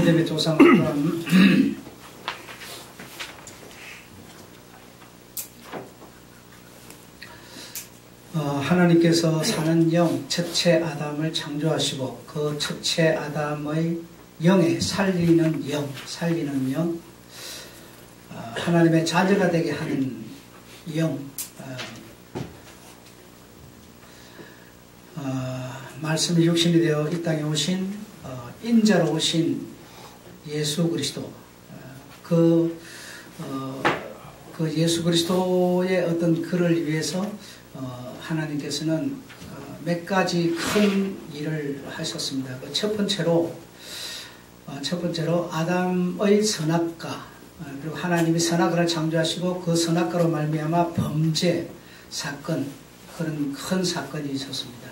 믿음의 조상들은 하나님께서 사는 영, 첫째 아담을 창조하시고 그 첫째 아담의 영에 살리는 영, 하나님의 자녀가 되게 하는 영, 말씀이 육신이 되어 이 땅에 오신 인자로 오신 예수 그리스도, 그 예수 그리스도의 어떤 그를 위해서 하나님께서는 몇 가지 큰 일을 하셨습니다. 첫 번째로 아담의 선악과, 그리고 하나님이 선악과를 창조하시고 그 선악과로 말미암아 범죄 사건, 그런 큰 사건이 있었습니다.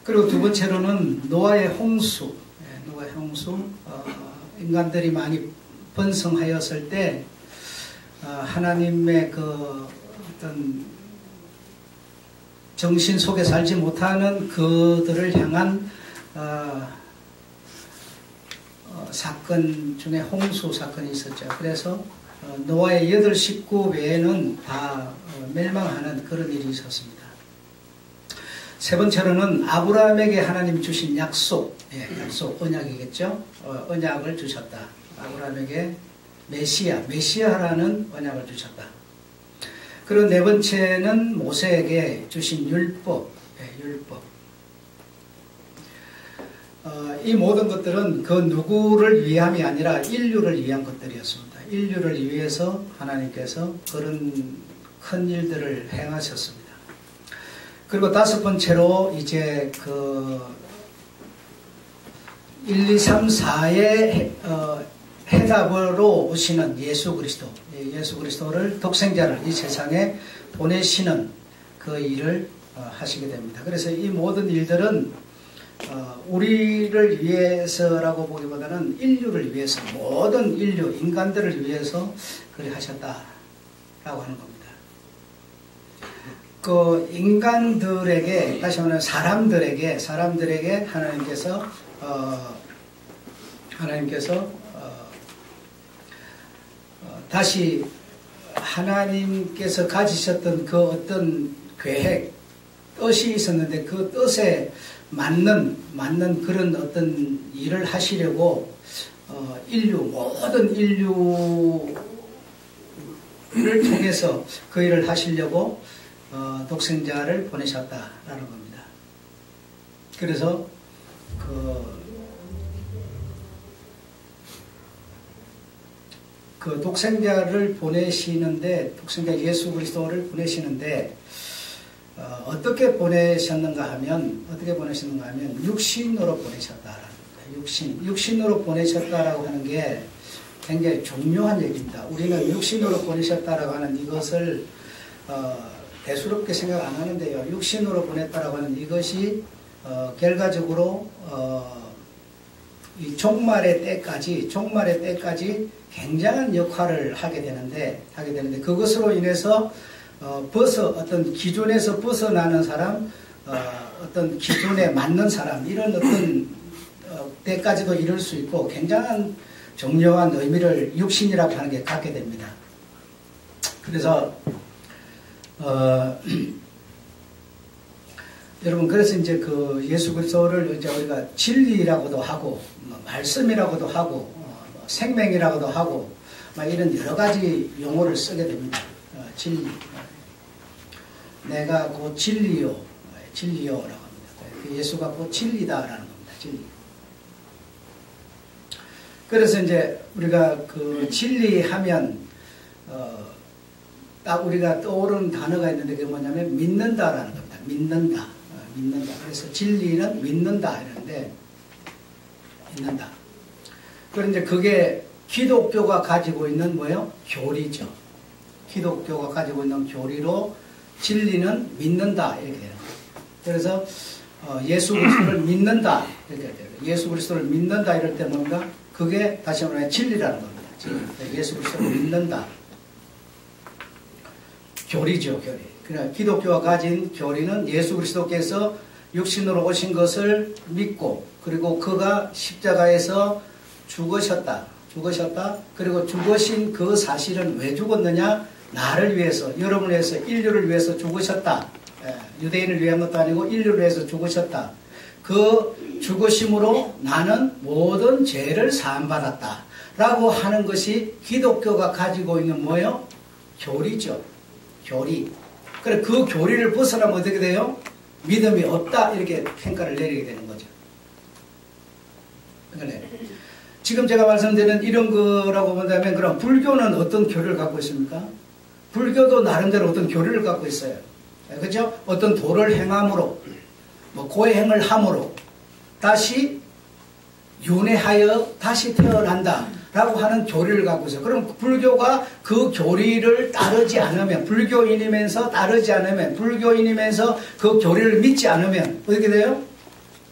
그리고 두 번째로는 노아의 홍수, 인간들이 많이 번성하였을 때 하나님의 그 어떤 정신 속에 살지 못하는 그들을 향한 사건 중에 홍수 사건이 있었죠. 그래서 노아의 8식구 외에는 다 멸망하는 그런 일이 있었습니다. 세 번째로는 아브라함에게 하나님 주신 약속, 언약이겠죠. 언약을 주셨다. 아브라함에게 메시아라는 언약을 주셨다. 그리고 네 번째는 모세에게 주신 율법. 이 모든 것들은 그 누구를 위함이 아니라 인류를 위한 것들이었습니다. 인류를 위해서 하나님께서 그런 큰 일들을 행하셨습니다. 그리고 다섯 번째로 이제 그 1, 2, 3, 4의 해답으로 오시는 예수 그리스도를 독생자를 이 세상에 보내시는 그 일을 하시게 됩니다. 그래서 이 모든 일들은 우리를 위해서라고 보기보다는 인류를 위해서, 모든 인간들을 위해서 그리 하셨다라고 하는 겁니다. 그 인간들에게, 다시 말하면 사람들에게 하나님께서 다시 하나님께서 가지셨던 그 어떤 계획, 뜻이 있었는데 그 뜻에 맞는 그런 어떤 일을 하시려고 모든 인류를 통해서 그 일을 하시려고 독생자를 보내셨다라는 겁니다. 그래서 그 독생자를 보내시는데, 독생자 예수 그리스도를 보내시는데 어떻게 보내셨는가 하면 육신으로 보내셨다라는 겁니다. 육신으로 보내셨다라고 하는 게 굉장히 중요한 얘기입니다. 우리는 육신으로 보내셨다라고 하는 이것을 대수롭게 생각 안 하는데요. 육신으로 보냈다라고 하는 이것이 결과적으로 이 종말의 때까지 굉장한 역할을 하게 되는데 그것으로 인해서 어떤 기존에서 벗어나는 사람, 어떤 기존에 맞는 사람, 이런 어떤 때까지도 이룰 수 있고 굉장한 중요한 의미를 육신이라고 하는 게 갖게 됩니다. 그래서 여러분, 그래서 이제 그 예수 그리스도를 이제 우리가 진리라고도 하고, 말씀이라고도 하고, 생명이라고도 하고, 이런 여러 가지 용어를 쓰게 됩니다. 진리. 내가 곧 진리요라고 합니다. 예수가 곧 진리다라는 겁니다. 진리. 그래서 이제 우리가 그 진리하면 딱 우리가 떠오르는 단어가 있는데 그게 뭐냐면 믿는다라는 겁니다. 믿는다. 그래서 진리는 믿는다 이러는데, 믿는다. 그런데 그게 기독교가 가지고 있는 뭐예요? 교리죠. 기독교가 가지고 있는 교리로 진리는 믿는다 이렇게 되는 거예요. 그래서 예수 그리스도를 믿는다 이렇게 돼요. 예수 그리스도를 믿는다 이럴 때 뭔가 그게 다시 말하면 진리라는 겁니다. 예수 그리스도를 믿는다. 교리죠, 교리. 그러니까 기독교가 가진 교리는 예수 그리스도께서 육신으로 오신 것을 믿고, 그리고 그가 십자가에서 죽으셨다. 그리고 죽으신 그 사실은 왜 죽었느냐? 나를 위해서, 여러분을 위해서, 인류를 위해서 죽으셨다. 유대인을 위한 것도 아니고 인류를 위해서 죽으셨다. 그 죽으심으로 나는 모든 죄를 사함받았다. 라고 하는 것이 기독교가 가지고 있는 뭐예요? 교리죠. 교리. 그래, 그 교리를 벗어나면 어떻게 돼요? 믿음이 없다. 이렇게 평가를 내리게 되는 거죠. 그래. 지금 제가 말씀드리는 이런 거라고 본다면, 그럼 불교는 어떤 교리를 갖고 있습니까? 불교도 나름대로 어떤 교리를 갖고 있어요. 그죠? 어떤 도를 행함으로, 뭐 고행을 함으로 다시 윤회하여 다시 태어난다 라고 하는 교리를 갖고 있어요. 그럼 불교가 그 교리를 따르지 않으면, 불교인이면서 따르지 않으면, 불교인이면서 그 교리를 믿지 않으면 어떻게 돼요?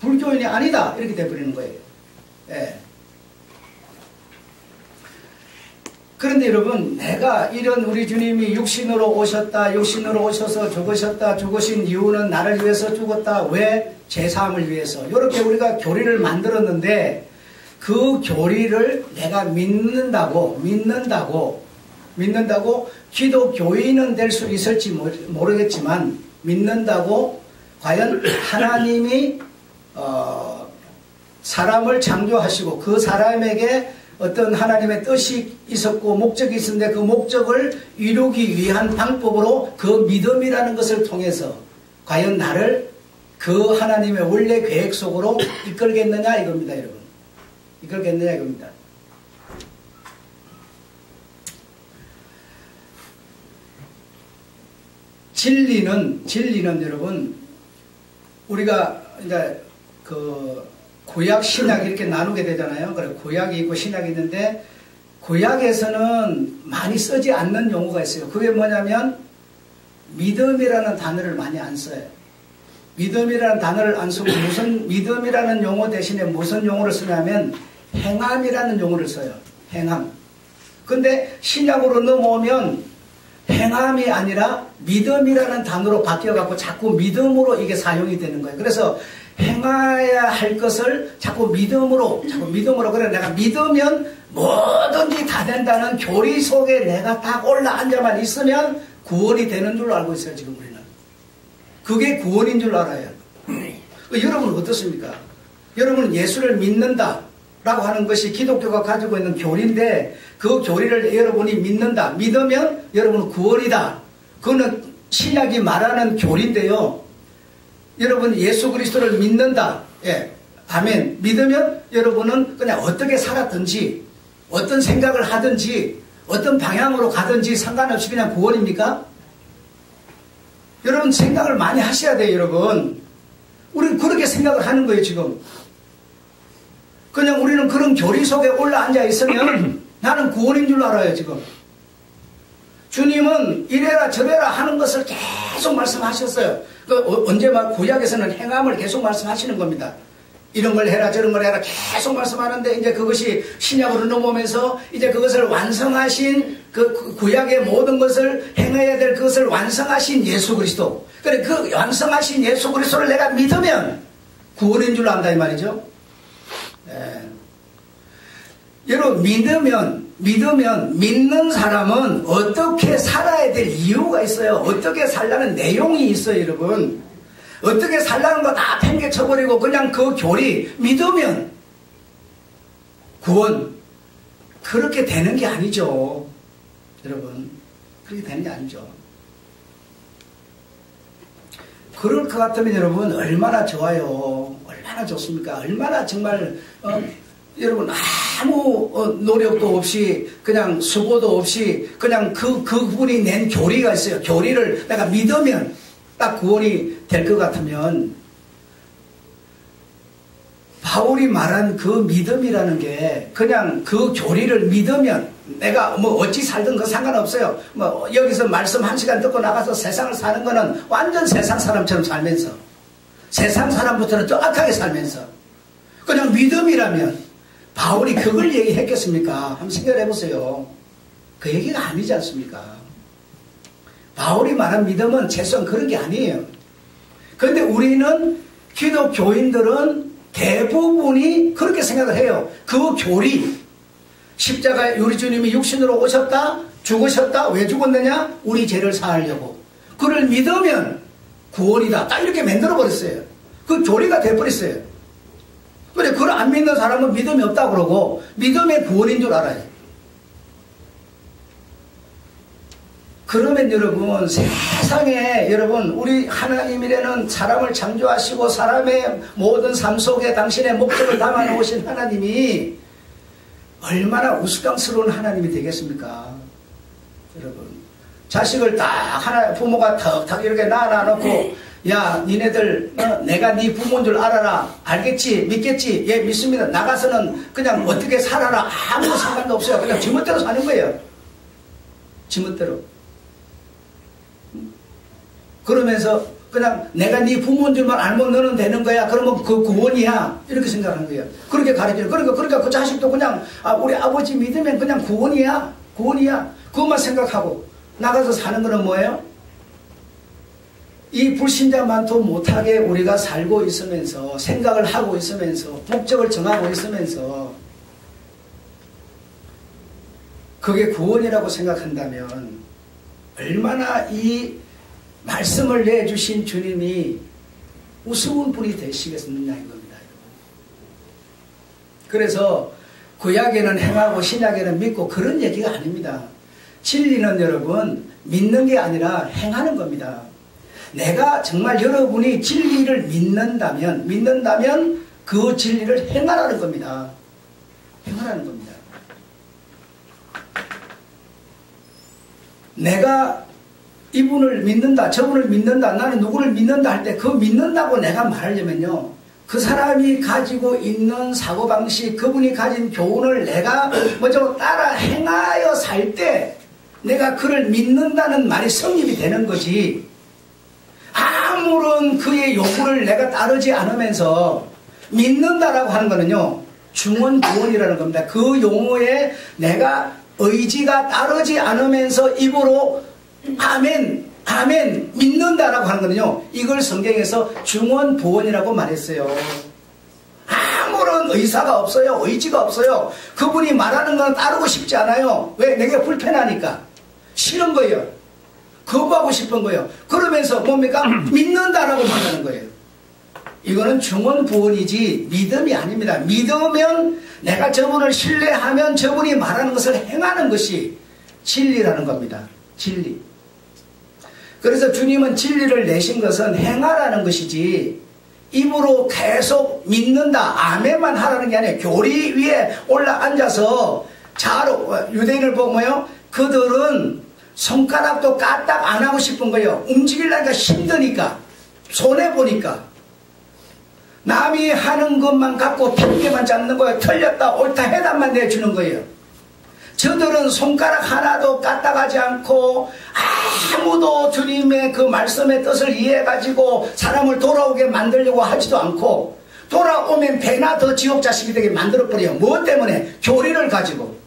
불교인이 아니다 이렇게 돼버리는 거예요. 예. 그런데 여러분, 내가 이런 우리 주님이 육신으로 오셨다, 육신으로 오셔서 죽으셨다, 죽으신 이유는 나를 위해서 죽었다, 왜? 제사함을 위해서. 이렇게 우리가 교리를 만들었는데 그 교리를 내가 믿는다고 기독교인은 될 수 있을지 모르겠지만 믿는다고 과연 하나님이 사람을 창조하시고 그 사람에게 어떤 하나님의 뜻이 있었고 목적이 있었는데 그 목적을 이루기 위한 방법으로 그 믿음이라는 것을 통해서 과연 나를 그 하나님의 원래 계획 속으로 이끌겠느냐 이겁니다, 여러분. 이끌겠느냐 이겁니다. 진리는 여러분, 우리가 이제 그 구약, 신약 이렇게 나누게 되잖아요. 그래, 구약이 있고 신약이 있는데, 구약에서는 많이 쓰지 않는 용어가 있어요. 그게 뭐냐면, 믿음이라는 단어를 많이 안 써요. 믿음이라는 단어를 안 쓰고, 무슨, 믿음이라는 용어 대신에 무슨 용어를 쓰냐면, 행함이라는 용어를 써요. 행함. 근데 신약으로 넘어오면, 행함이 아니라 믿음이라는 단어로 바뀌어갖고 자꾸 믿음으로 이게 사용이 되는 거예요. 그래서 행해야 할 것을 자꾸 믿음으로, 그래, 내가 믿으면 뭐든지 다 된다는 교리 속에 내가 딱 올라앉아만 있으면 구원이 되는 줄로 알고 있어요, 지금 우리는. 그게 구원인 줄 알아요. 여러분은 어떻습니까? 여러분은 예수를 믿는다 라고 하는 것이 기독교가 가지고 있는 교리인데, 그 교리를 여러분이 믿으면 여러분은 구원이다. 그거는 신약이 말하는 교리인데요. 여러분 예수 그리스도를 믿는다. 예. 아멘. 믿으면 여러분은 그냥 어떻게 살았든지, 어떤 생각을 하든지, 어떤 방향으로 가든지 상관없이 그냥 구원입니까? 여러분 생각을 많이 하셔야 돼요, 여러분. 우리는 그렇게 생각을 하는 거예요, 지금. 그냥 우리는 그런 교리 속에 올라앉아 있으면 나는 구원인 줄 알아요, 지금. 주님은 이래라 저래라 하는 것을 계속 말씀하셨어요. 언제 막 구약에서는 행함을 계속 말씀하시는 겁니다. 이런 걸 해라 저런 걸 해라 계속 말씀하는데, 이제 그것이 신약으로 넘어오면서 이제 그것을 완성하신 그 구약의 모든 것을 행해야 될 그것을 완성하신 예수 그리스도. 그래, 그 완성하신 예수 그리스도를 내가 믿으면 구원인 줄 안다 이 말이죠. 예. 여러분 믿는 사람은 어떻게 살아야 될 이유가 있어요. 어떻게 살라는 내용이 있어요, 여러분. 어떻게 살라는 거 다 팽개쳐버리고 그냥 그 교리 믿으면 구원. 그렇게 되는 게 아니죠, 여러분. 그렇게 되는 게 아니죠. 그럴 것 같으면 여러분 얼마나 좋아요. 얼마나 좋습니까? 얼마나 정말 여러분 아무 노력도 없이 그냥 수고도 없이 그냥 그분이 낸 교리가 있어요. 교리를 내가 믿으면 딱 구원이 될 것 같으면, 바울이 말한 그 믿음이라는 게 그냥 그 교리를 믿으면 내가 뭐 어찌 살든 그 상관없어요. 뭐 여기서 말씀 1시간 듣고 나가서 세상을 사는 거는 완전 세상 사람처럼 살면서, 세상 사람부터는 더 악하게 살면서, 그냥 믿음이라면 바울이 그걸 얘기했겠습니까? 한번 생각해 보세요. 그 얘기가 아니지 않습니까? 바울이 말한 믿음은 최소한 그런 게 아니에요. 그런데 우리는, 기독교인들은 대부분이 그렇게 생각을 해요. 그 교리, 십자가에 우리 주님이 육신으로 오셨다, 죽으셨다. 왜 죽었느냐? 우리 죄를 사하려고. 그를 믿으면 구원이다. 딱 이렇게 만들어버렸어요. 그 교리가 돼버렸어요. 그래, 그걸 안 믿는 사람은 믿음이 없다고 그러고, 믿음의 구원인 줄 알아요. 그러면 여러분, 세상에 여러분, 우리 하나님이라는 사람을 창조하시고 사람의 모든 삶 속에 당신의 목적을 담아놓으신 하나님이 얼마나 우스꽝스러운 하나님이 되겠습니까? 여러분, 자식을 딱 부모가 턱턱 이렇게 낳아놓고, 야, 니네들 내가 네 부모인 줄 알아라. 알겠지? 믿겠지? 예, 믿습니다. 나가서는 그냥 어떻게 살아라. 아무 상관도 없어요. 그냥 지멋대로 사는 거예요. 지멋대로. 그러면서 그냥 내가 네 부모인 줄만 알면 너는 되는 거야. 그러면 그 구원이야. 이렇게 생각하는 거예요. 그렇게 가르쳐요. 그러니까 그 자식도 그냥 우리 아버지 믿으면 그냥 구원이야. 구원이야. 그것만 생각하고 나가서 사는 거는 뭐예요? 이 불신자만도 못하게 우리가 살고 있으면서 생각을 하고 있으면서 목적을 정하고 있으면서 그게 구원이라고 생각한다면 얼마나 이 말씀을 내주신 주님이 우스운 분이 되시겠느냐인 겁니다. 그래서 구약에는 행하고 신약에는 믿고 그런 얘기가 아닙니다. 진리는 여러분 믿는 게 아니라 행하는 겁니다. 내가 정말 여러분이 진리를 믿는다면 그 진리를 행하라는 겁니다. 행하라는 겁니다. 내가 이분을 믿는다, 저분을 믿는다, 나는 누구를 믿는다 할 때 그 믿는다고 내가 말하려면요, 그 사람이 가지고 있는 사고방식, 그분이 가진 교훈을 내가 먼저 따라 행하여 살 때 내가 그를 믿는다는 말이 성립이 되는 거지. 아무런 그의 요구를 내가 따르지 않으면서 믿는다라고 하는 거는요, 중언부언이라는 겁니다. 그 용어에 내가 의지가 따르지 않으면서 입으로 아멘, 아멘, 믿는다라고 하는 거는요, 이걸 성경에서 중언부언이라고 말했어요. 아무런 의사가 없어요. 의지가 없어요. 그분이 말하는 건 따르고 싶지 않아요. 왜? 내게 불편하니까. 싫은 거예요. 거부하고 싶은 거예요. 그러면서 뭡니까? 믿는다라고 말하는 거예요. 이거는 중언부언이지 믿음이 아닙니다. 믿으면 내가 저분을 신뢰하면 저분이 말하는 것을 행하는 것이 진리라는 겁니다. 진리. 그래서 주님은 진리를 내신 것은 행하라는 것이지 입으로 계속 믿는다, 아멘만 하라는 게 아니에요. 교리 위에 올라앉아서 유대인을 보면요, 그들은 손가락도 까딱 안 하고 싶은 거예요. 움직이려니까 힘드니까, 손해보니까. 남이 하는 것만 갖고 핑계만 잡는 거예요. 틀렸다 옳다 해답만 내주는 거예요. 저들은 손가락 하나도 까딱하지 않고 아무도 주님의 그 말씀의 뜻을 이해해가지고 사람을 돌아오게 만들려고 하지도 않고, 돌아오면 배나 더 지옥 자식이 되게 만들어버려요. 무엇 때문에? 교리를 가지고.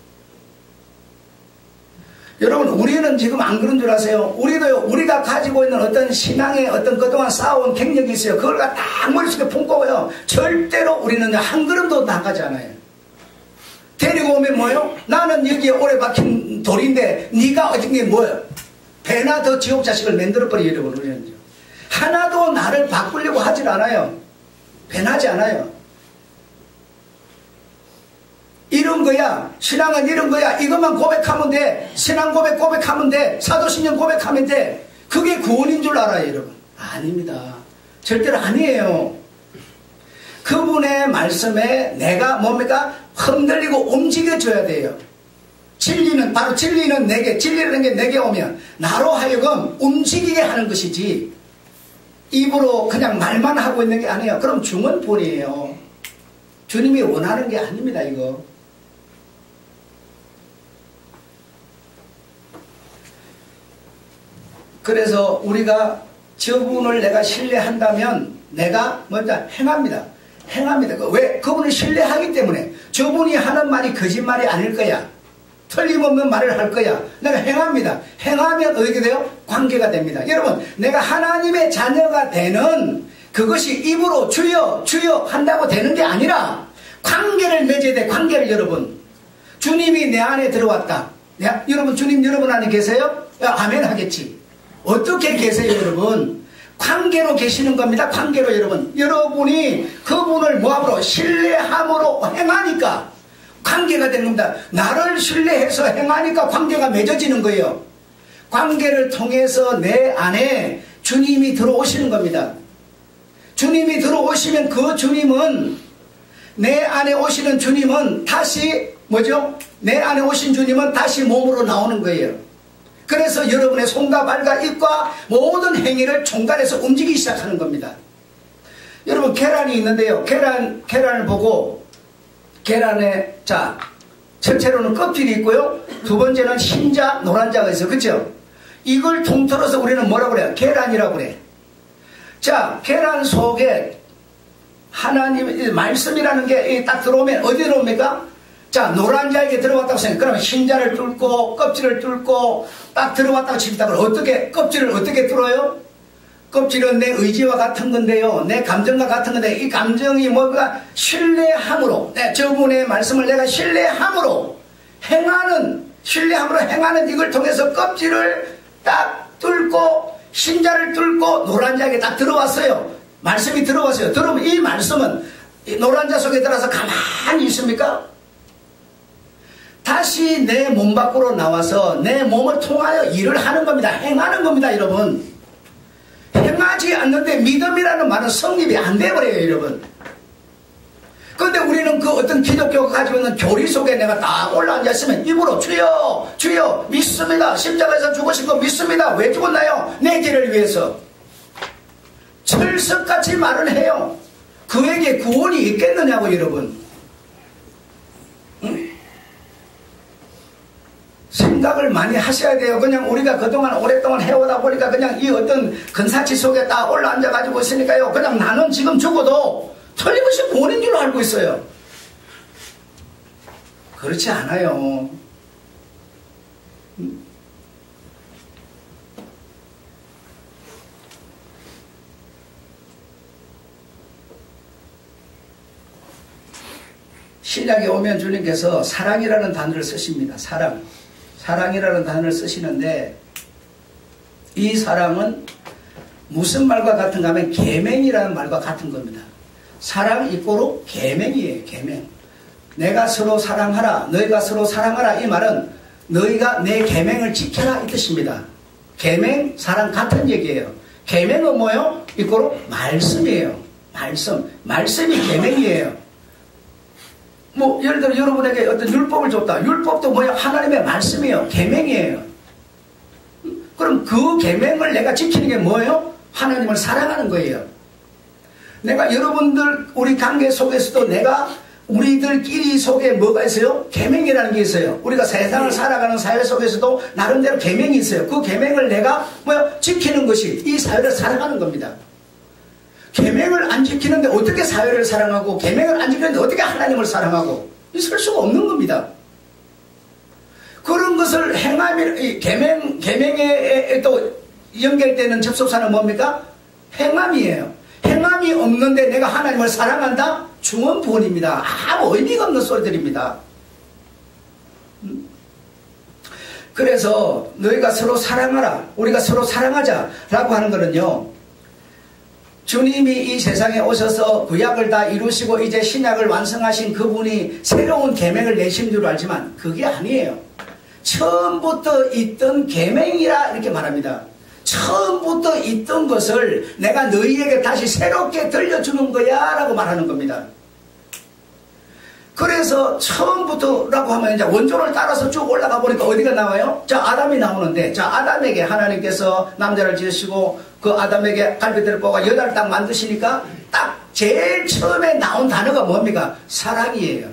여러분, 우리는 지금 안 그런 줄 아세요? 우리가 가지고 있는 어떤 신앙의 어떤 그동안 쌓아온 경력이 있어요. 그걸 딱 머릿속에 품고요, 절대로 우리는 한 걸음도 나가지 않아요. 데리고 오면 뭐예요? 나는 여기에 오래 박힌 돌인데 네가 어떻게 뭐예요? 배나 더 지옥 자식을 만들어버려요. 여러분, 우리는 하나도 나를 바꾸려고 하질 않아요. 변하지 않아요. 이런 거야. 신앙은 이런 거야. 이것만 고백하면 돼. 신앙 고백하면 돼. 사도신경 고백하면 돼. 그게 구원인 줄 알아요, 여러분. 아닙니다. 절대로 아니에요. 그분의 말씀에 내가 뭡니까? 흔들리고 움직여줘야 돼요. 진리는 진리라는 게 내게 오면 나로 하여금 움직이게 하는 것이지, 입으로 그냥 말만 하고 있는 게 아니에요. 그럼 중언부언이에요. 주님이 원하는 게 아닙니다, 이거. 그래서 우리가 저분을 내가 신뢰한다면 내가 먼저 행합니다. 왜? 그분을 신뢰하기 때문에. 저분이 하는 말이 거짓말이 아닐 거야. 틀림없는 말을 할 거야. 내가 행합니다. 행하면 어떻게 돼요? 관계가 됩니다. 여러분, 내가 하나님의 자녀가 되는 그것이 입으로 주여 주여 한다고 되는 게 아니라 관계를 맺어야 돼. 관계를. 여러분, 주님이 내 안에 들어왔다. 여러분, 주님 여러분 안에 계세요? 아멘 하겠지. 어떻게 계세요 여러분? 관계로 계시는 겁니다. 관계로. 여러분, 여러분이 그분을 뭐함으로? 신뢰함으로 행하니까 관계가 되는 겁니다. 나를 신뢰해서 행하니까 관계가 맺어지는 거예요. 관계를 통해서 내 안에 주님이 들어오시는 겁니다. 주님이 들어오시면 그 주님은, 내 안에 오시는 주님은 다시 뭐죠? 내 안에 오신 주님은 다시 몸으로 나오는 거예요. 그래서 여러분의 손과 발과 입과 모든 행위를 총괄해서 움직이기 시작하는 겁니다. 여러분, 계란이 있는데요. 계란을 보고, 계란에, 자, 첫째로는 껍질이 있고요. 두 번째는 흰자, 노란자가 있어요. 그렇죠? 이걸 통틀어서 우리는 뭐라고 그래요? 계란이라고 그래. 자, 계란 속에 하나님 말씀이라는 게 딱 들어오면 어디 들어옵니까? 자, 노란자에게 들어왔다고 생각해. 그러면 흰자를 뚫고 껍질을 뚫고 딱 들어왔다고 칩니다. 그럼 어떻게, 껍질을 어떻게 뚫어요? 껍질은 내 의지와 같은 건데요. 내 감정과 같은 건데, 이 감정이 뭔가 신뢰함으로, 저분의 말씀을 내가 신뢰함으로 행하는 이걸 통해서 껍질을 딱 뚫고 흰자를 뚫고 노란자에게 딱 들어왔어요. 말씀이 들어왔어요. 그러면 이 말씀은 노란자 속에 들어서 가만히 있습니까? 다시 내 몸 밖으로 나와서 내 몸을 통하여 일을 하는 겁니다. 행하는 겁니다. 여러분, 행하지 않는데 믿음이라는 말은 성립이 안 돼버려요. 여러분, 그런데 우리는 그 어떤 기독교가 가지고 있는 교리 속에 내가 딱 올라앉았으면 입으로 주여 주여 믿습니다. 십자가에서 죽으신 거 믿습니다. 왜 죽었나요? 내 죄를 위해서. 철석같이 말을 해요. 그에게 구원이 있겠느냐고. 여러분, 생각을 많이 하셔야 돼요. 그냥 우리가 그동안 오랫동안 해오다 보니까 그냥 이 어떤 근사치 속에 딱 올라앉아가지고 있으니까요, 그냥 나는 지금 죽어도 틀림없이 구원인 줄로 알고 있어요. 그렇지 않아요. 신약에 오면 주님께서 사랑이라는 단어를 쓰십니다. 사랑이라는 단어를 쓰시는데, 이 사랑은 무슨 말과 같은가 하면 계명이라는 말과 같은 겁니다. 사랑 이꼬로 계명이에요. 계명. 내가 서로 사랑하라, 너희가 서로 사랑하라. 이 말은 너희가 내 계명을 지켜라 이 뜻입니다. 계명, 사랑 같은 얘기예요. 계명은 뭐예요? 이꼬로 말씀이에요. 말씀이 계명이에요. 뭐 예를 들어 여러분에게 어떤 율법을 줬다. 율법도 뭐예요? 하나님의 말씀이에요. 계명이에요. 그럼 그 계명을 내가 지키는 게 뭐예요? 하나님을 사랑하는 거예요. 내가 여러분들 우리 관계 속에서도 내가 우리들끼리 속에 뭐가 있어요? 계명이라는 게 있어요. 우리가 세상을 살아가는 사회 속에서도 나름대로 계명이 있어요. 그 계명을 내가 뭐야? 지키는 것이 이 사회를 살아가는 겁니다. 계명을 안 지키는데 어떻게 사회를 사랑하고, 계명을 안 지키는데 어떻게 하나님을 사랑하고, 있을 수가 없는 겁니다. 그런 것을 계명에 또 연결되는 접속사는 뭡니까? 행함이에요. 행함이 없는데 내가 하나님을 사랑한다? 중언부언입니다. 아무 의미가 없는 소리들입니다. 그래서 너희가 서로 사랑하라, 우리가 서로 사랑하자라고 하는 거는요, 주님이 이 세상에 오셔서 구약을 다 이루시고 이제 신약을 완성하신 그분이 새로운 계명을 내신 줄 알지만 그게 아니에요. 처음부터 있던 계명이라 이렇게 말합니다. 처음부터 있던 것을 내가 너희에게 다시 새롭게 들려주는 거야 라고 말하는 겁니다. 그래서 처음부터라고 하면 이제 원조를 따라서 쭉 올라가 보니까 어디가 나와요? 자, 아담이 나오는데, 자, 아담에게 하나님께서 남자를 지으시고 그 아담에게 갈비뼈를 뽑아 여자를 딱 만드시니까 딱 제일 처음에 나온 단어가 뭡니까? 사랑이에요.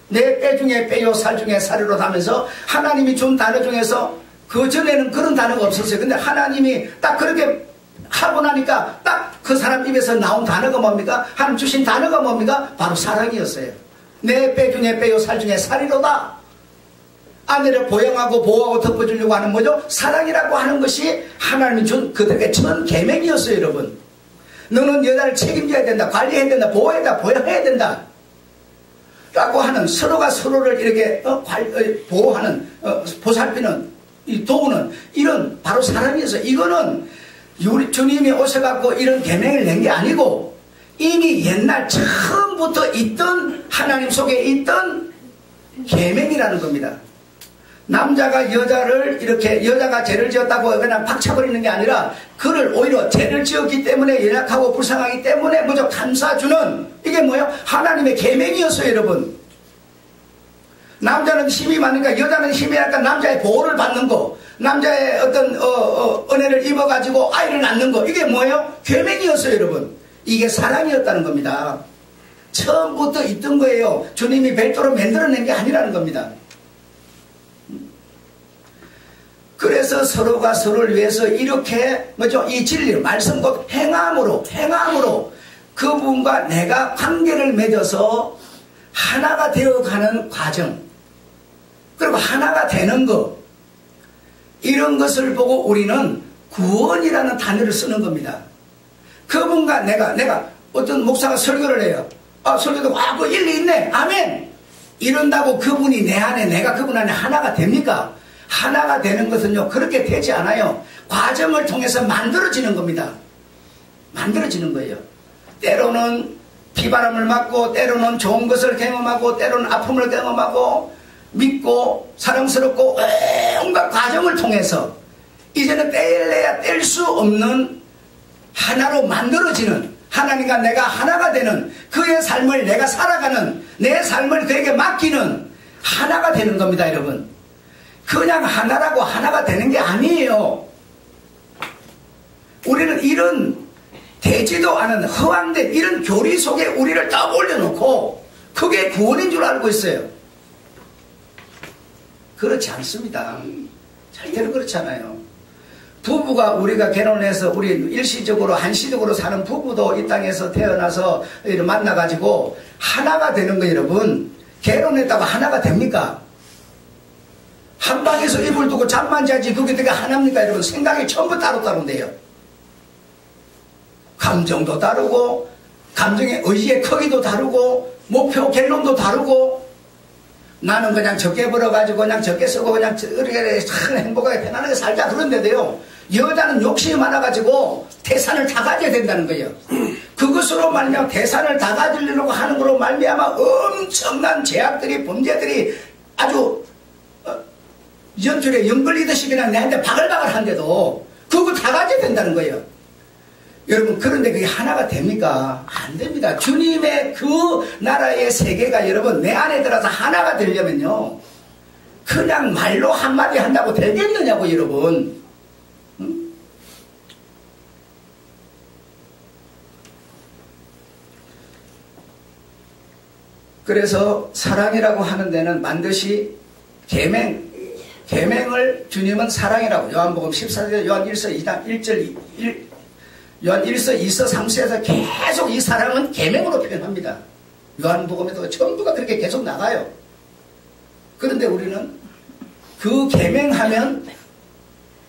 내 뼈 중에 뼈요 살 중에 살이로 하면서 하나님이 준 단어 중에서 그 전에는 그런 단어가 없었어요. 근데 하나님이 딱 그렇게 하고 나니까 딱 그 사람 입에서 나온 단어가 뭡니까? 하나님 주신 단어가 뭡니까? 바로 사랑이었어요. 내 뼈 중에 뼈요 살 중에 살이로다. 아내를 보양하고 보호하고 덮어주려고 하는 뭐죠? 사랑이라고 하는 것이 하나님이 준 그들에게 전 계명이었어요. 여러분, 너는 여자를 책임져야 된다, 관리해야 된다, 보호해야 된다, 보호해야 된다 라고 하는, 서로가 서로를 이렇게 보호하는, 보살피는, 도우는 이런 바로 사람이어서, 이거는 우리 주님이 오셔갖고 이런 계명을 낸 게 아니고 이미 옛날 처음부터 있던, 하나님 속에 있던 계명이라는 겁니다. 남자가 여자를 이렇게, 여자가 죄를 지었다고 그냥 박차버리는 게 아니라 그를 오히려 죄를 지었기 때문에 연약하고 불쌍하기 때문에 먼저 감싸주는, 이게 뭐예요? 하나님의 계명이었어요. 여러분, 남자는 힘이 많으니까, 여자는 힘이 약간 남자의 보호를 받는 거, 남자의 어떤 은혜를 입어가지고 아이를 낳는 거, 이게 뭐예요? 계명이었어요. 여러분, 이게 사랑이었다는 겁니다. 처음부터 있던 거예요. 주님이 별도로 만들어낸 게 아니라는 겁니다. 그래서 서로가 서로를 위해서 이렇게 뭐죠? 이 진리를, 말씀 곧 행함으로 그분과 내가 관계를 맺어서 하나가 되어가는 과정, 그리고 하나가 되는 것, 이런 것을 보고 우리는 구원이라는 단어를 쓰는 겁니다. 그분과 내가 어떤 목사가 설교를 해요. 설교도 그 일리 있네, 아멘, 이런다고 그분이 내 안에, 내가 그분 안에 하나가 됩니까? 하나가 되는 것은요, 그렇게 되지 않아요. 과정을 통해서 만들어지는 겁니다. 만들어지는 거예요. 때로는 비바람을 맞고, 때로는 좋은 것을 경험하고, 때로는 아픔을 경험하고, 믿고 사랑스럽고 온갖 과정을 통해서 이제는 뗄래야 뗄 수 없는 하나로 만들어지는, 하나님과 내가 하나가 되는, 그의 삶을 내가 살아가는, 내 삶을 그에게 맡기는 하나가 되는 겁니다. 여러분, 그냥 하나라고 하나가 되는 게 아니에요. 우리는 이런 되지도 않은 허황된 이런 교리 속에 우리를 딱 올려놓고 그게 구원인 줄 알고 있어요. 그렇지 않습니다. 절대로 그렇지 않아요. 부부가, 우리가 결혼해서 우리 일시적으로 한시적으로 사는 부부도 이 땅에서 태어나서 만나가지고 하나가 되는 거, 여러분, 결혼했다고 하나가 됩니까? 한 방에서 이불 두고 잠만 자지 그게 되게 하나입니까? 여러분, 생각이 전부 따로따로인데요. 감정도 다르고, 감정의 의지의 크기도 다르고, 목표 결론도 다르고, 나는 그냥 적게 벌어가지고 그냥 적게 쓰고 그냥 이렇게 행복하게 편안하게 살자 그런데도요, 여자는 욕심이 많아가지고 태산을 다 가져야 된다는 거예요. 그것으로 말미암아 태산을 다 가지려고 하는 거로 말미암아 엄청난 죄악들이, 범죄들이 아주 연줄에 연걸리듯이 그냥 내한테 바글바글 한데도 그거 다 가져야 된다는 거예요. 여러분, 그런데 그게 하나가 됩니까? 안 됩니다. 주님의 그 나라의 세계가 여러분 내 안에 들어서 하나가 되려면요, 그냥 말로 한마디 한다고 되겠느냐고, 여러분. 응? 그래서 사랑이라고 하는 데는 반드시 계명을 주님은 사랑이라고, 요한복음 14절, 요한 1서 2장 1절 요한 1서 2서 3서에서 계속 이 사랑은 계명으로 표현합니다. 요한복음에도 전부가 그렇게 계속 나가요. 그런데 우리는 그 계명하면,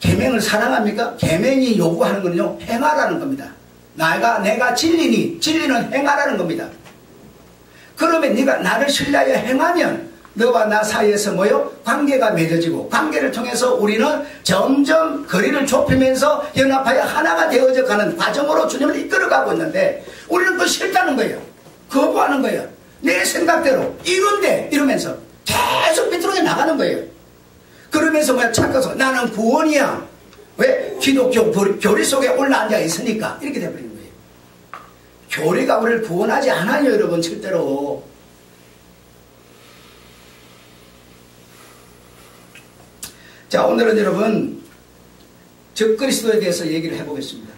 계명을 사랑합니까? 계명이 요구하는 건요, 행하라는 겁니다. 내가 진리니, 진리는 행하라는 겁니다. 그러면 네가 나를 신뢰하여 행하면 너와 나 사이에서 뭐요? 관계가 맺어지고, 관계를 통해서 우리는 점점 거리를 좁히면서 연합하여 하나가 되어져 가는 과정으로 주님을 이끌어가고 있는데, 우리는 그거 싫다는 거예요. 거부하는 거예요. 내 생각대로 이런데 이러면서 계속 비틀어져 나가는 거예요. 그러면서 뭐야? 착각해서 나는 구원이야. 왜? 기독교 교리 속에 올라앉아 있으니까. 이렇게 돼버리는 거예요. 교리가 우리를 구원하지 않아요, 여러분, 절대로. 자, 오늘은 여러분 적그리스도에 대해서 얘기를 해보겠습니다.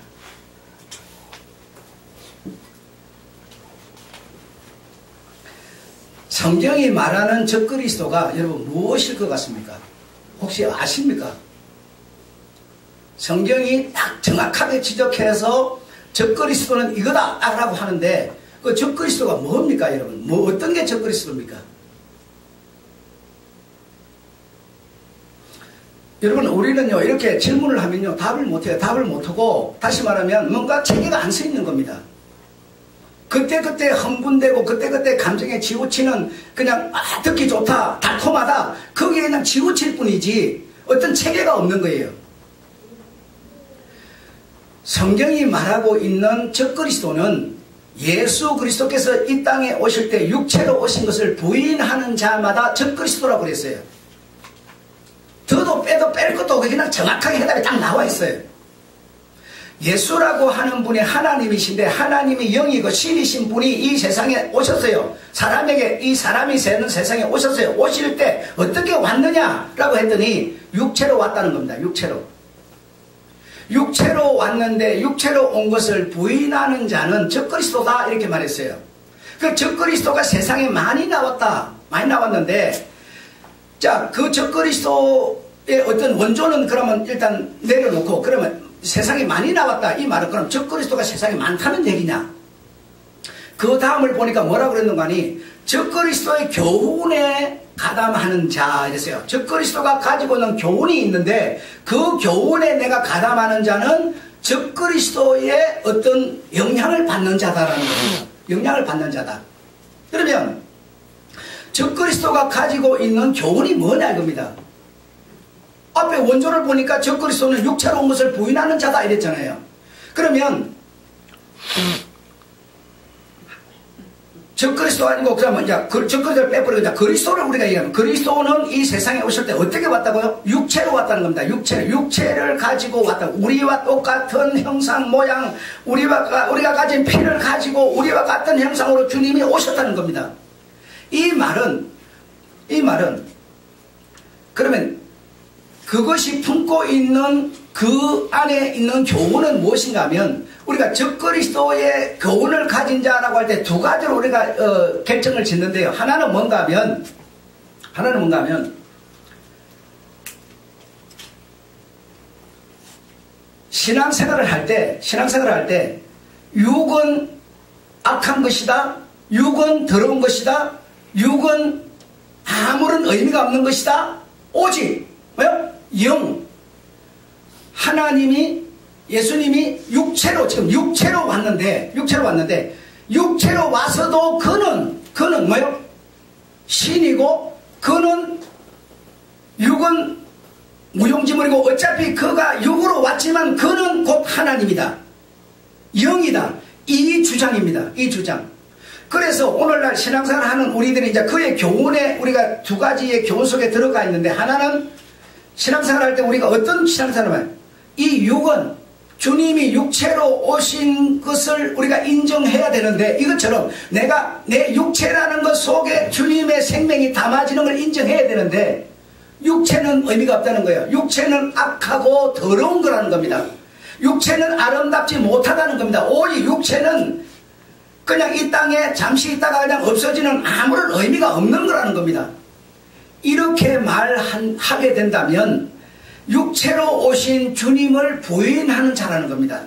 성경이 말하는 적그리스도가 여러분 무엇일 것 같습니까? 혹시 아십니까? 성경이 딱 정확하게 지적해서 적그리스도는 이거다 라고 하는데, 그 적그리스도가 뭡니까, 여러분? 어떤 게 적그리스도입니까? 여러분, 우리는요, 이렇게 질문을 하면요, 답을 못해요. 답을 못하고, 다시 말하면 뭔가 체계가 안 서 있는 겁니다. 그때그때 흥분되고, 그때그때 감정에 치우치는, 그냥, 듣기 좋다, 달콤하다, 거기에 그냥 치우칠 뿐이지, 어떤 체계가 없는 거예요. 성경이 말하고 있는 적그리스도는 예수 그리스도께서 이 땅에 오실 때 육체로 오신 것을 부인하는 자마다 적그리스도라고 그랬어요. 더도 빼도 뺄 것도 없고 그냥 정확하게 해답이 딱 나와 있어요. 예수라고 하는 분이 하나님이신데 하나님이 영이고 신이신 분이 이 세상에 오셨어요. 이 사람이 사는 세상에 오셨어요. 오실 때 어떻게 왔느냐라고 했더니 육체로 왔다는 겁니다. 육체로 왔는데 육체로 온 것을 부인하는 자는 적그리스도다 이렇게 말했어요. 그 적그리스도가 세상에 많이 나왔는데 자, 그 적그리스도의 어떤 원조는 그러면 일단 내려놓고 그러면 세상에 많이 나왔다 이 말은 그럼 적그리스도가 세상에 많다는 얘기냐? 그 다음을 보니까 뭐라고 그랬는가 하니 적그리스도의 교훈에 가담하는 자 이랬어요. 적그리스도가 가지고 있는 교훈이 있는데 그 교훈에 내가 가담하는 자는 적그리스도의 어떤 영향을 받는 자다라는 거예요. 영향을 받는 자다. 그러면 적그리스도가 가지고 있는 교훈이 뭐냐 이겁니다. 앞에 원조를 보니까 적그리스도는 육체로 온 것을 부인하는 자다 이랬잖아요. 그러면 적그리스도 아니고 그러면 이제 적그리스도를 빼버리고 이제 그리스도를 우리가 얘기하면 그리스도는 이 세상에 오실 때 어떻게 왔다고요? 육체로 왔다는 겁니다. 육체를 가지고 왔다. 우리와 똑같은 형상 모양, 우리가 가진 피를 가지고 우리와 같은 형상으로 주님이 오셨다는 겁니다. 이 말은 그러면 그것이 품고 있는 그 안에 있는 교훈은 무엇인가 하면 우리가 적그리스도의 교훈을 가진 자라고 할 때 두 가지로 우리가 결정을 짓는데요. 하나는 뭔가 하면 신앙생활을 할 때 육은 악한 것이다. 육은 더러운 것이다. 육은 아무런 의미가 없는 것이다. 오직 뭐요? 영. 하나님이 예수님이 지금 육체로 왔는데 육체로 와서도 그는 뭐요? 신이고 그는 육은 무용지물이고 어차피 그가 육으로 왔지만 그는 곧 하나님이다. 영이다. 이 주장입니다. 이 주장. 그래서 오늘날 신앙생활을 하는 우리들이 이제 그의 교훈에 우리가 두 가지의 교훈 속에 들어가 있는데 하나는 신앙생활 할 때 우리가 어떤 신앙생활을 해요? 이 육은 주님이 육체로 오신 것을 우리가 인정해야 되는데 이것처럼 내가 내 육체라는 것 속에 주님의 생명이 담아지는 걸 인정해야 되는데 육체는 의미가 없다는 거예요. 육체는 악하고 더러운 거라는 겁니다. 육체는 아름답지 못하다는 겁니다. 오직 육체는 그냥 이 땅에 잠시 있다가 그냥 없어지는 아무런 의미가 없는 거라는 겁니다. 이렇게 말하게 된다면 육체로 오신 주님을 부인하는 자라는 겁니다.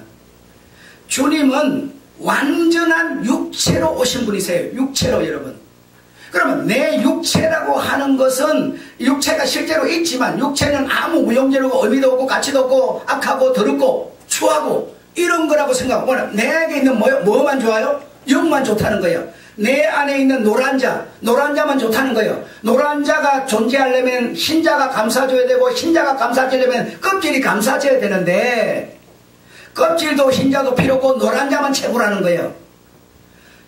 주님은 완전한 육체로 오신 분이세요. 육체로 여러분. 그러면 내 육체라고 하는 것은 육체가 실제로 있지만 육체는 아무 무용지물이고 의미도 없고 가치도 없고 악하고 더럽고 추하고 이런 거라고 생각하고 내게 있는 뭐만 좋아요? 영만 좋다는 거예요. 내 안에 있는 노란자만 좋다는 거예요. 노란자가 존재하려면 흰자가 감싸줘야 되고 흰자가 감싸지려면 껍질이 감싸져야 되는데 껍질도 흰자도 필요 없고 노란자만 최고라는 거예요.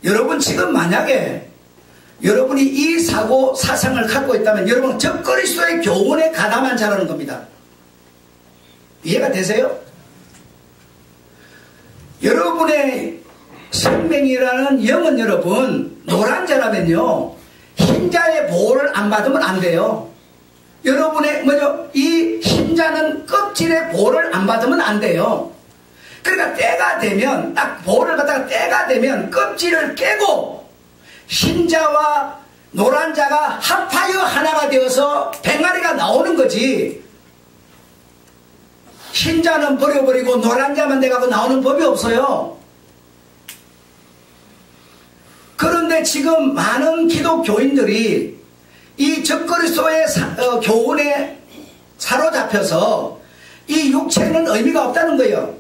여러분 지금 만약에 여러분이 이 사상을 갖고 있다면 여러분은 적그리스도의 교훈에 가담한 자라는 겁니다. 이해가 되세요? 여러분의 생명이라는 영은 여러분 노란자라면요 흰자의 보호를 안 받으면 안 돼요. 여러분의 이 흰자는 껍질의 보호를 안 받으면 안 돼요. 그러니까 때가 되면 딱 보호를 받다가 때가 되면 껍질을 깨고 흰자와 노란자가 합하여 하나가 되어서 뱅아리가 나오는 거지. 흰자는 버려버리고 노란자만 돼가고 나오는 법이 없어요. 그런데 지금 많은 기독교인들이 이 적그리스도의 교훈에 사로잡혀서 이 육체는 의미가 없다는 거예요.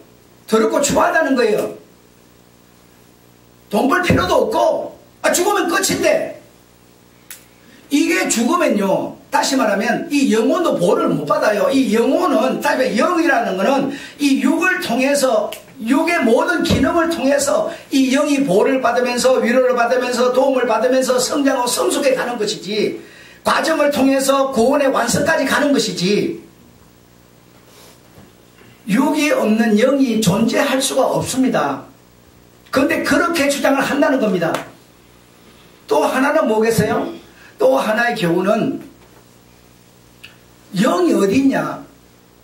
더럽고 추하다는 거예요. 돈 벌 필요도 없고 죽으면 끝인데, 이게 죽으면요, 다시 말하면 이 영혼도 보호를 못 받아요. 이 영혼은, 영이라는 거는 이 육을 통해서, 육의 모든 기능을 통해서 이 영이 보호를 받으면서 위로를 받으면서 도움을 받으면서 성장하고 성숙해 가는 것이지, 과정을 통해서 구원의 완성까지 가는 것이지, 육이 없는 영이 존재할 수가 없습니다. 그런데 그렇게 주장을 한다는 겁니다. 또 하나는 뭐겠어요? 또 하나의 교훈은, 영이 어디 있냐?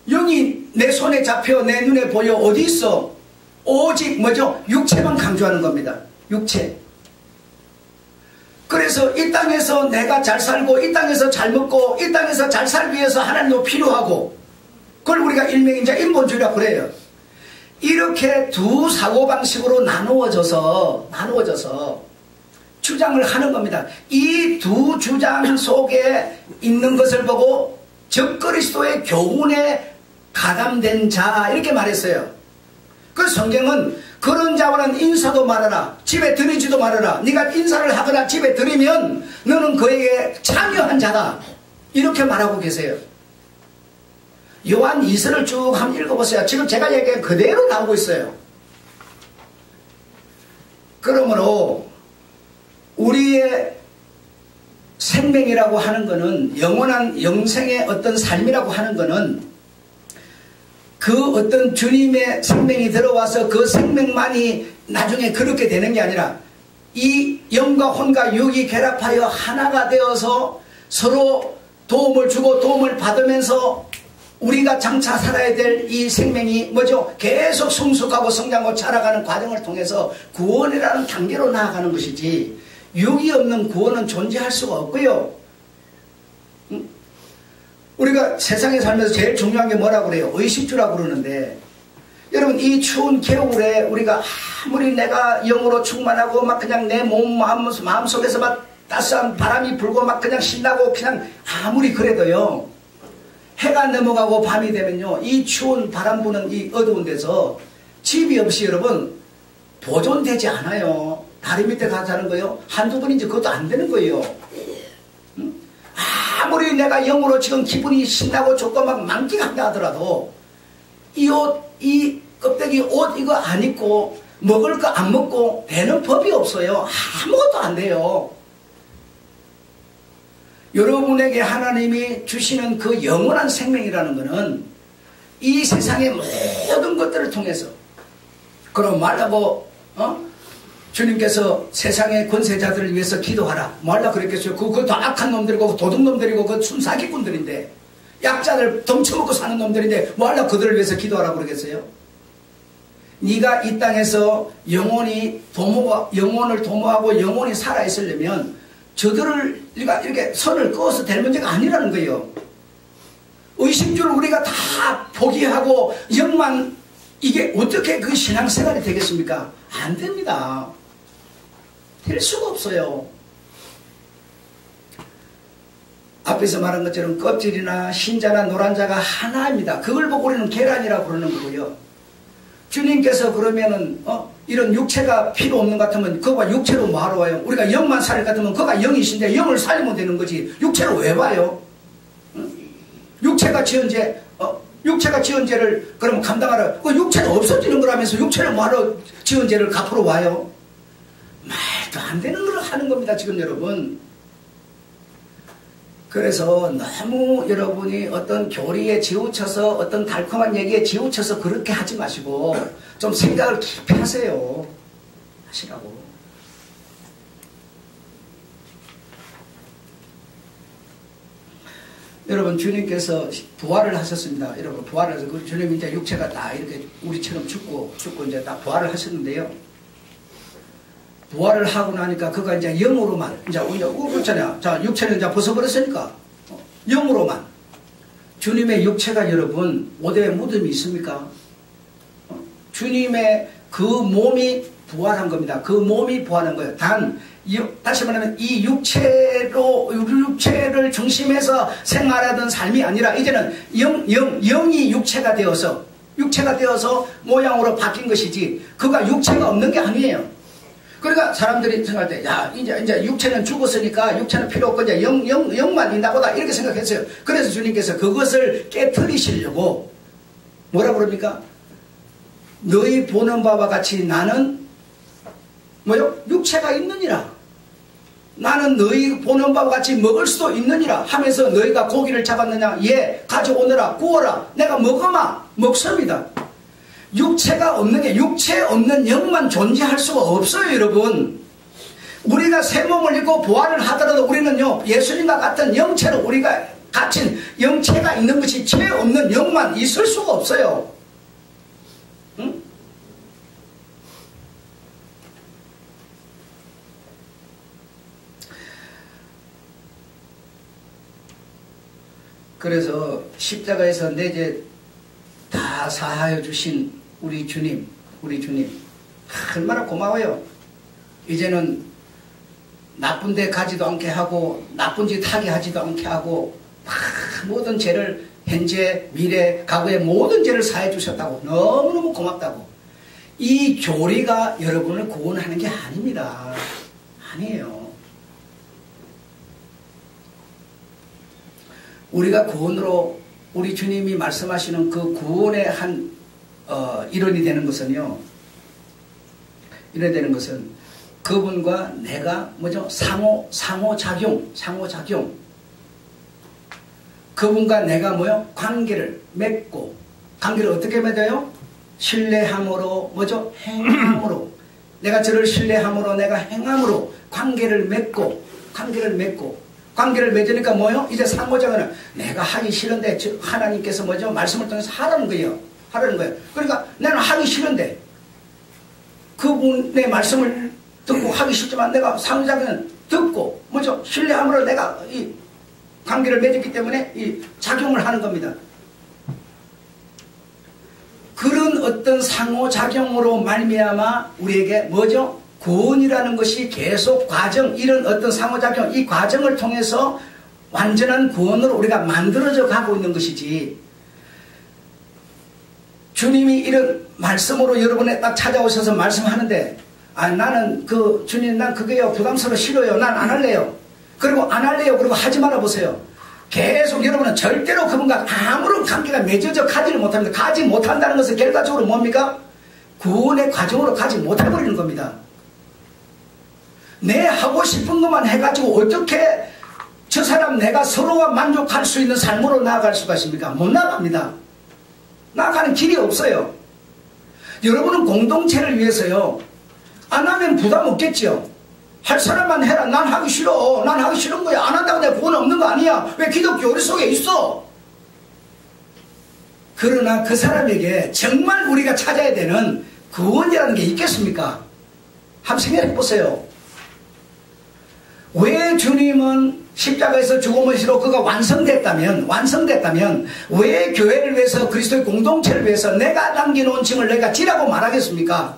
영이 내 손에 잡혀 내 눈에 보여 어디 있어? 오직 뭐죠? 육체만 강조하는 겁니다. 육체. 그래서 이 땅에서 내가 잘 살고 이 땅에서 잘 먹고 이 땅에서 잘 살기 위해서 하나님도 필요하고, 그걸 우리가 일명인자 인본주의라고 그래요. 이렇게 두 사고방식으로 나누어져서 주장을 하는 겁니다. 이 두 주장 속에 있는 것을 보고 적그리스도의 교훈에 가담된 자, 이렇게 말했어요. 그 성경은 그런 자와는 인사도 말아라, 집에 들이지도 말아라. 네가 인사를 하거나 집에 들이면 너는 그에게 참여한 자다, 이렇게 말하고 계세요. 요한 2서를 쭉 한번 읽어보세요. 지금 제가 얘기한 그대로 나오고 있어요. 그러므로 우리의 생명이라고 하는 것은, 영원한 영생의 어떤 삶이라고 하는 것은 그 어떤 주님의 생명이 들어와서 그 생명만이 나중에 그렇게 되는 게 아니라, 이 영과 혼과 육이 결합하여 하나가 되어서 서로 도움을 주고 도움을 받으면서 우리가 장차 살아야 될 이 생명이 뭐죠? 계속 성숙하고 성장하고 자라가는 과정을 통해서 구원이라는 단계로 나아가는 것이지, 육이 없는 구원은 존재할 수가 없고요. 우리가 세상에 살면서 제일 중요한 게 뭐라고 그래요? 의식주라고 그러는데, 여러분, 이 추운 겨울에 우리가 아무리 내가 영으로 충만하고 막 그냥 내 마음속에서 막 따스한 바람이 불고 막 그냥 신나고 그냥 아무리 그래도요, 해가 넘어가고 밤이 되면요, 이 추운 바람 부는 이 어두운 데서 집이 없이 여러분 보존되지 않아요. 다리 밑에 가서 자는 거요, 한두 번인지 그것도 안 되는 거예요. 아무리 내가 영으로 지금 기분이 신나고 좋고 막 만끽한다 하더라도 이 옷, 이 껍데기 옷 이거 안 입고 먹을 거 안 먹고 되는 법이 없어요. 아무것도 안 돼요. 여러분에게 하나님이 주시는 그 영원한 생명이라는 것은 이 세상의 모든 것들을 통해서, 그럼 말라고 주님께서 세상의 권세자들을 위해서 기도하라, 말라 그랬겠어요? 그거 다 악한 놈들이고 도둑놈들이고 그 순사기꾼들인데, 약자들 덩쳐먹고 사는 놈들인데 말라 그들을 위해서 기도하라고 그러겠어요? 네가 이 땅에서 영혼을 도모하고 영혼이 살아있으려면 저들을 우리가 이렇게 선을 그어서 될 문제가 아니라는 거예요. 의심주를 우리가 다 포기하고 영만, 이게 어떻게 그 신앙생활이 되겠습니까? 안 됩니다. 될 수가 없어요. 앞에서 말한 것처럼 껍질이나 흰자나 노란자가 하나입니다. 그걸 보고 우리는 계란이라고 그러는 거고요. 주님께서 그러면은 이런 육체가 필요 없는 것 같으면 그거가 육체로 뭐하러 와요? 우리가 영만 살 것 같으면 그거가 영이신데 영을 살리면 되는 거지, 육체로 왜 와요? 육체가 지은 죄를 그럼 감당하라. 그 육체는 없어지는 거라면서 육체를 뭐하러 지은 죄를 갚으러 와요? 말도 안 되는 걸 하는 겁니다, 지금 여러분. 그래서 너무 여러분이 어떤 교리에 지우쳐서, 어떤 달콤한 얘기에 지우쳐서 그렇게 하지 마시고 좀 생각을 깊이 하세요. 하시라고. 여러분, 주님께서 부활을 하셨습니다. 여러분, 부활을 해서 그 주님 이제 육체가 다 이렇게 우리처럼 죽고 이제 다 부활을 하셨는데요. 부활을 하고 나니까 그가 이제 영으로만, 이제 그렇잖아요. 자, 육체는 이제 벗어버렸으니까 영으로만. 주님의 육체가 여러분 어디에 무덤이 있습니까? 주님의 그 몸이 부활한 겁니다. 그 몸이 부활한 거예요. 단 다시 말하면 이 육체를 중심해서 생활하던 삶이 아니라 이제는 영이 육체가 되어서 모양으로 바뀐 것이지 그가 육체가 없는 게 아니에요. 그러니까 사람들이 생각할 때, 야, 이제 육체는 죽었으니까 육체는 필요 없고 이제 영만 있나 보다 이렇게 생각했어요. 그래서 주님께서 그것을 깨트리시려고 뭐라 그럽니까? 너희 보는 바와 같이 나는 육체가 있느니라. 나는 너희 보는 바와 같이 먹을 수도 있느니라 하면서 너희가 고기를 잡았느냐? 예, 가져오느라 구워라. 내가 먹습니다. 육체가 없는 게 육체 없는 영만 존재할 수가 없어요, 여러분. 우리가 새 몸을 입고 부활을 하더라도 우리는요, 예수님과 같은 영체로 우리가 갇힌 영체가 있는 것이 죄 없는 영만 있을 수가 없어요. 응? 그래서 십자가에서 내 죄 다 사하여 주신 우리 주님 얼마나 고마워요. 이제는 나쁜 데 가지도 않게 하고 나쁜 짓 하게 하지도 않게 하고 모든 죄를 현재 미래 과거의 모든 죄를 사해 주셨다고 너무너무 고맙다고. 이 교리가 여러분을 구원하는 게 아닙니다. 아니에요. 우리가 구원으로 우리 주님이 말씀하시는 그 구원의 한 일원이 되는 것은요, 그분과 내가 상호작용. 그분과 내가 관계를 맺고, 관계를 어떻게 맺어요? 신뢰함으로, 행함으로. 내가 저를 신뢰함으로, 내가 행함으로 관계를 맺고. 관계를 맺으니까 이제 상호작용은 내가 하기 싫은데 하나님께서 말씀을 통해서 하라는 거예요. 그러니까 나는 하기 싫은데 그분의 말씀을 듣고 하기 싫지만 내가 상호작용은 듣고 신뢰함으로 내가 이 관계를 맺었기 때문에 이 작용을 하는 겁니다. 그런 어떤 상호작용으로 말미암아 우리에게 구원이라는 것이 계속 과정, 이런 어떤 상호작용, 이 과정을 통해서 완전한 구원으로 우리가 만들어져 가고 있는 것이지, 주님이 이런 말씀으로 여러분에 딱 찾아오셔서 말씀하는데, 나는 주님, 난 그게요, 부담스러워, 싫어요, 난 안 할래요. 그리고 안 할래요, 그리고 하지 말아 보세요. 계속 여러분은 절대로 그분과 아무런 관계가 맺어져 가지를 못합니다. 가지 못한다는 것은 결과적으로 뭡니까? 구원의 과정으로 가지 못해버리는 겁니다. 내 하고 싶은 것만 해가지고 어떻게 저 사람 내가 서로가 만족할 수 있는 삶으로 나아갈 수가 있습니까? 못 나갑니다. 나아가는 길이 없어요. 여러분은 공동체를 위해서요, 안 하면 부담 없겠죠. 할 사람만 해라. 난 하기 싫어. 난 하기 싫은 거야. 안 한다고 내가 구원 없는 거 아니야. 왜 기독교 우리 속에 있어? 그러나 그 사람에게 정말 우리가 찾아야 되는 구원이라는 게 있겠습니까? 한번 생각해 보세요. 왜 주님은 십자가에서 죽음으로 그가 완성됐다면 왜 교회를 위해서, 그리스도의 공동체를 위해서 내가 남겨놓은 짐을 내가 지라고 말하겠습니까?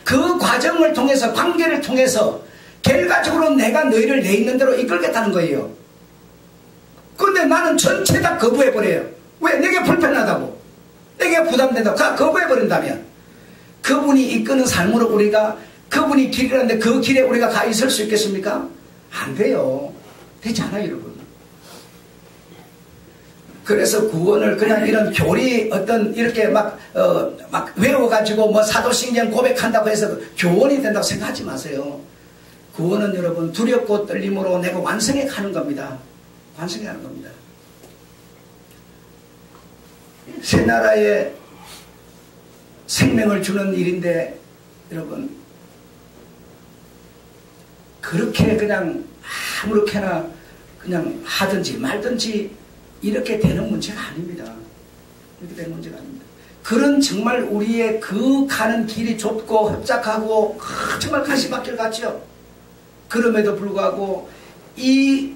그 과정을 통해서, 관계를 통해서 결과적으로 내가 너희를 내 있는 대로 이끌겠다는 거예요. 그런데 나는 전체 다 거부해버려요. 왜? 내게 불편하다고, 내게 부담된다고 다 거부해버린다면 그분이 이끄는 삶으로 우리가, 그분이 길이라는데 그 길에 우리가 가 있을 수 있겠습니까? 안 돼요. 되지 않아요, 여러분. 그래서 구원을 그냥 이런 교리 이렇게 막 외워가지고 사도신경 고백한다고 해서 교원이 된다고 생각하지 마세요. 구원은 여러분 두렵고 떨림으로 내가 완성해 가는 겁니다. 완성해 가는 겁니다. 새 나라에 생명을 주는 일인데 여러분, 그렇게 그냥 아무렇게나 그냥 하든지 말든지 이렇게 되는 문제가 아닙니다. 이렇게 되는 문제가 아닙니다. 그런 정말 우리의 그 가는 길이 좁고 협착하고 정말 가시밭길 같죠. 그럼에도 불구하고 이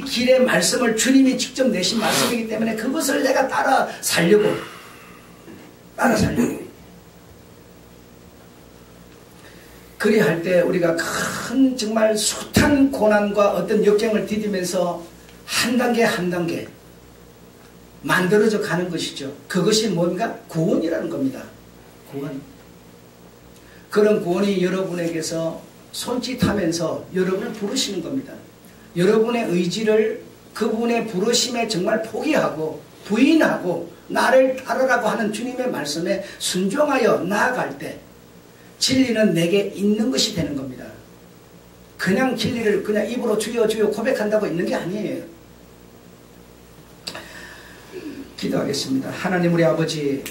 길의 말씀을 주님이 직접 내신 말씀이기 때문에 그것을 내가 따라 살려고. 그리할 때 우리가 큰 정말 숱한 고난과 어떤 역경을 디디면서 한 단계 한 단계 만들어져 가는 것이죠. 그것이 뭔가? 구원이라는 겁니다. 구원. 그런 구원이 여러분에게서 손짓하면서 여러분을 부르시는 겁니다. 여러분의 의지를 그분의 부르심에 정말 포기하고 부인하고 나를 따르라고 하는 주님의 말씀에 순종하여 나아갈 때 진리는 내게 있는 것이 되는 겁니다. 그냥 진리를 그냥 입으로 주여 주여 고백한다고 있는 게 아니에요. 기도하겠습니다. 하나님 우리 아버지,